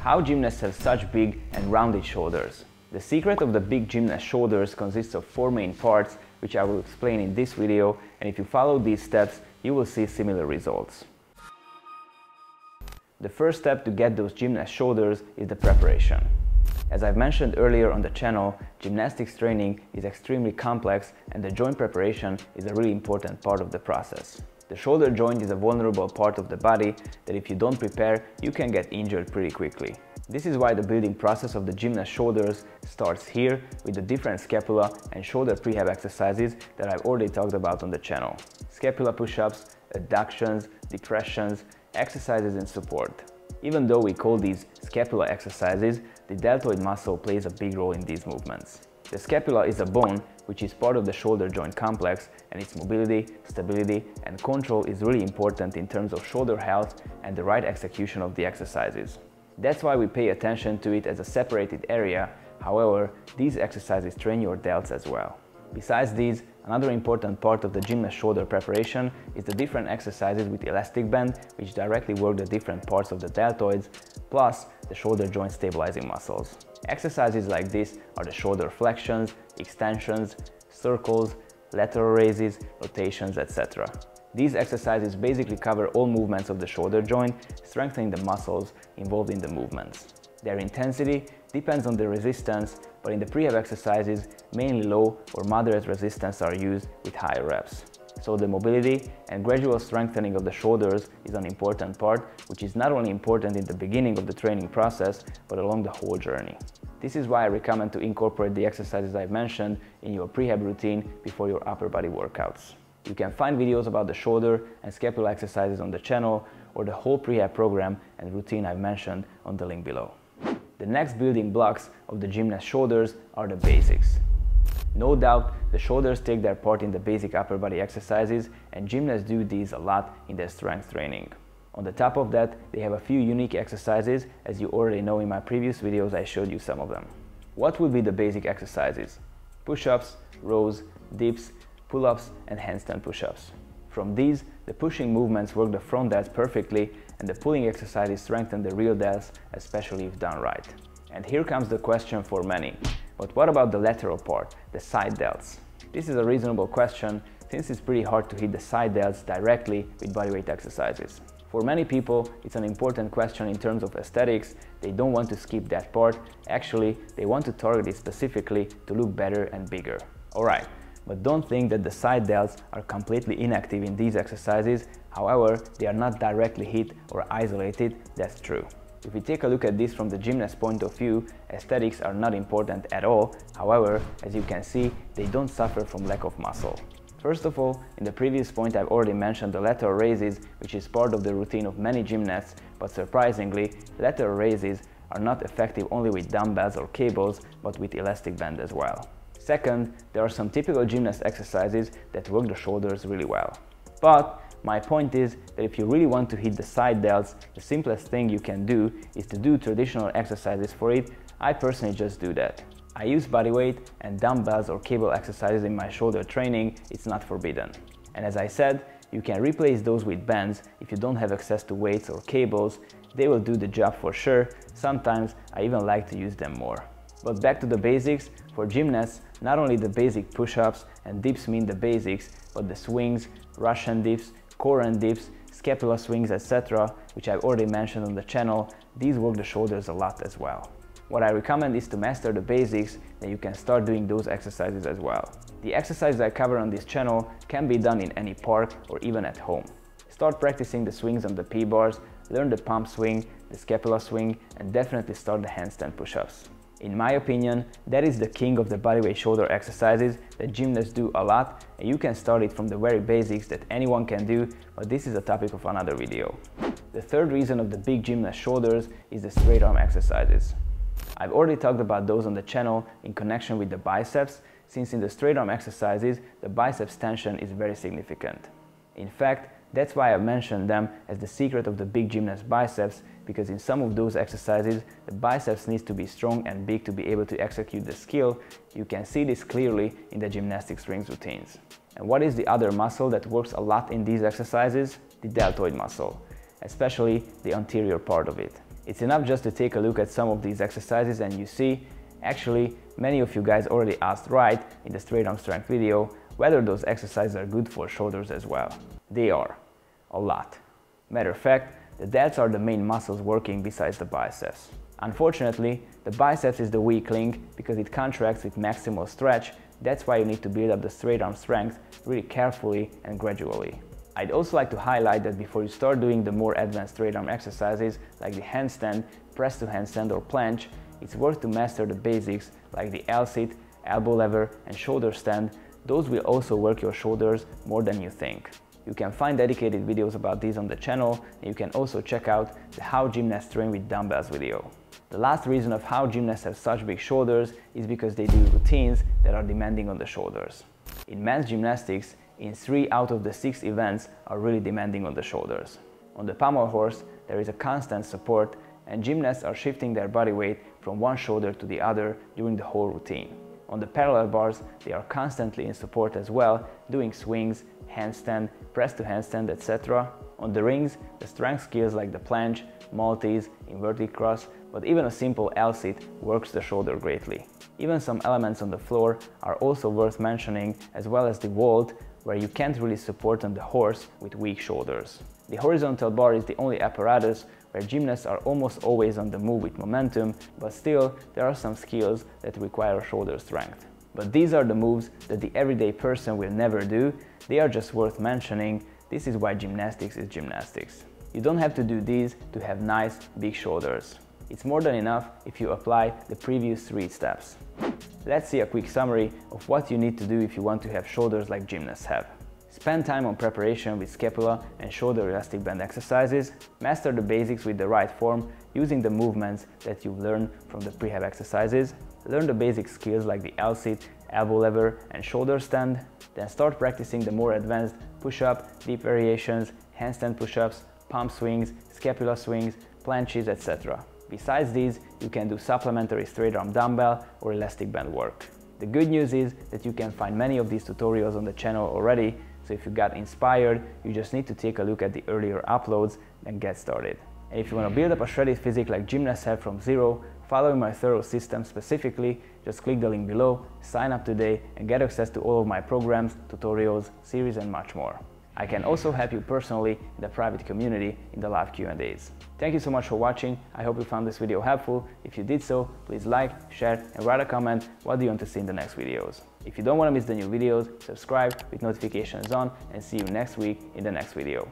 How gymnasts have such big and rounded shoulders? The secret of the big gymnast shoulders consists of 4 main parts, which I will explain in this video, and if you follow these steps, you will see similar results. The first step to get those gymnast shoulders is the preparation. As I've mentioned earlier on the channel, gymnastics training is extremely complex and the joint preparation is a really important part of the process. The shoulder joint is a vulnerable part of the body that if you don't prepare, you can get injured pretty quickly. This is why the building process of the gymnast shoulders starts here with the different scapula and shoulder prehab exercises that I've already talked about on the channel. Scapula push-ups, adductions, depressions, exercises in support. Even though we call these scapula exercises, the deltoid muscle plays a big role in these movements. The scapula is a bone which is part of the shoulder joint complex, and its mobility, stability and control is really important in terms of shoulder health and the right execution of the exercises. That's why we pay attention to it as a separated area. However, these exercises train your delts as well. Besides these, another important part of the gymnast shoulder preparation is the different exercises with elastic band, which directly work the different parts of the deltoids, plus the shoulder joint stabilizing muscles. Exercises like this are the shoulder flexions, extensions, circles, lateral raises, rotations, etc. These exercises basically cover all movements of the shoulder joint, strengthening the muscles involved in the movements. Their intensity depends on the resistance, but in the prehab exercises, mainly low or moderate resistance are used with higher reps. So the mobility and gradual strengthening of the shoulders is an important part, which is not only important in the beginning of the training process, but along the whole journey. This is why I recommend to incorporate the exercises I've mentioned in your prehab routine before your upper body workouts. You can find videos about the shoulder and scapula exercises on the channel, or the whole prehab program and routine I've mentioned on the link below. The next building blocks of the gymnast shoulders are the basics. No doubt, the shoulders take their part in the basic upper body exercises, and gymnasts do these a lot in their strength training. On the top of that, they have a few unique exercises. As you already know, in my previous videos I showed you some of them. What would be the basic exercises? Push-ups, rows, dips, pull-ups and handstand push-ups. From these, the pushing movements work the front delts perfectly, and the pulling exercises strengthen the rear delts, especially if done right. And here comes the question for many. But what about the lateral part, the side delts? This is a reasonable question, since it's pretty hard to hit the side delts directly with bodyweight exercises. For many people, it's an important question in terms of aesthetics. They don't want to skip that part. Actually, they want to target it specifically to look better and bigger. Alright, but don't think that the side delts are completely inactive in these exercises. However, they are not directly hit or isolated, that's true. If we take a look at this from the gymnast point of view, aesthetics are not important at all. However, as you can see, they don't suffer from lack of muscle. First of all, in the previous point I've already mentioned the lateral raises, which is part of the routine of many gymnasts, but surprisingly, lateral raises are not effective only with dumbbells or cables, but with elastic band as well. Second, there are some typical gymnast exercises that work the shoulders really well. But my point is that if you really want to hit the side delts, the simplest thing you can do is to do traditional exercises for it. I personally just do that. I use bodyweight and dumbbells or cable exercises in my shoulder training. It's not forbidden. And as I said, you can replace those with bands if you don't have access to weights or cables. They will do the job for sure. Sometimes I even like to use them more. But back to the basics. For gymnasts, not only the basic push-ups and dips mean the basics, but the swings, Russian dips, core dips, scapula swings, etc., which I've already mentioned on the channel, these work the shoulders a lot as well. What I recommend is to master the basics, then you can start doing those exercises as well. The exercises I cover on this channel can be done in any park or even at home. Start practicing the swings on the P-bars, learn the pump swing, the scapula swing, and definitely start the handstand push-ups. In my opinion, that is the king of the bodyweight shoulder exercises that gymnasts do a lot, and you can start it from the very basics that anyone can do, but this is a topic of another video. The third reason of the big gymnast shoulders is the straight arm exercises. I've already talked about those on the channel in connection with the biceps, since in the straight arm exercises, the biceps tension is very significant. In fact, that's why I mentioned them as the secret of the big gymnast biceps, because in some of those exercises, the biceps needs to be strong and big to be able to execute the skill. You can see this clearly in the gymnastics rings routines. And what is the other muscle that works a lot in these exercises? The deltoid muscle, especially the anterior part of it. It's enough just to take a look at some of these exercises and you see, actually, many of you guys already asked right in the straight arm strength video whether those exercises are good for shoulders as well. They are. A lot. Matter of fact, the delts are the main muscles working besides the biceps. Unfortunately, the biceps is the weak link because it contracts with maximal stretch. That's why you need to build up the straight arm strength really carefully and gradually. I'd also like to highlight that before you start doing the more advanced straight arm exercises like the handstand, press to handstand or planche, it's worth to master the basics like the L-sit, elbow lever and shoulder stand. Those will also work your shoulders more than you think. You can find dedicated videos about these on the channel, and you can also check out the How Gymnasts Train with Dumbbells video. The last reason of how gymnasts have such big shoulders is because they do routines that are demanding on the shoulders. In men's gymnastics, in 3 out of the 6 events are really demanding on the shoulders. On the pommel horse, there is a constant support and gymnasts are shifting their body weight from one shoulder to the other during the whole routine. On the parallel bars, they are constantly in support as well, doing swings, handstand, press to handstand, etc. On the rings, the strength skills like the planche, Maltese, inverted cross, but even a simple L-sit works the shoulder greatly. Even some elements on the floor are also worth mentioning, as well as the vault, where you can't really support on the horse with weak shoulders. The horizontal bar is the only apparatus where gymnasts are almost always on the move with momentum, but still there are some skills that require shoulder strength. But these are the moves that the everyday person will never do. They are just worth mentioning. This is why gymnastics is gymnastics. You don't have to do these to have nice, big shoulders. It's more than enough if you apply the previous 3 steps. Let's see a quick summary of what you need to do if you want to have shoulders like gymnasts have. Spend time on preparation with scapula and shoulder elastic band exercises. Master the basics with the right form using the movements that you've learned from the prehab exercises. Learn the basic skills like the L-sit, elbow lever and shoulder stand. Then start practicing the more advanced push-up, deep variations, handstand push-ups, pump swings, scapula swings, planches, etc. Besides these, you can do supplementary straight arm dumbbell or elastic band work. The good news is that you can find many of these tutorials on the channel already, so if you got inspired, you just need to take a look at the earlier uploads and get started. And if you want to build up a shredded physique like gymnasts have from zero, following my thorough system specifically, just click the link below, sign up today and get access to all of my programs, tutorials, series and much more. I can also help you personally in the private community in the live Q&As. Thank you so much for watching. I hope you found this video helpful. If you did so, please like, share and write a comment what do you want to see in the next videos. If you don't want to miss the new videos, subscribe with notifications on and see you next week in the next video.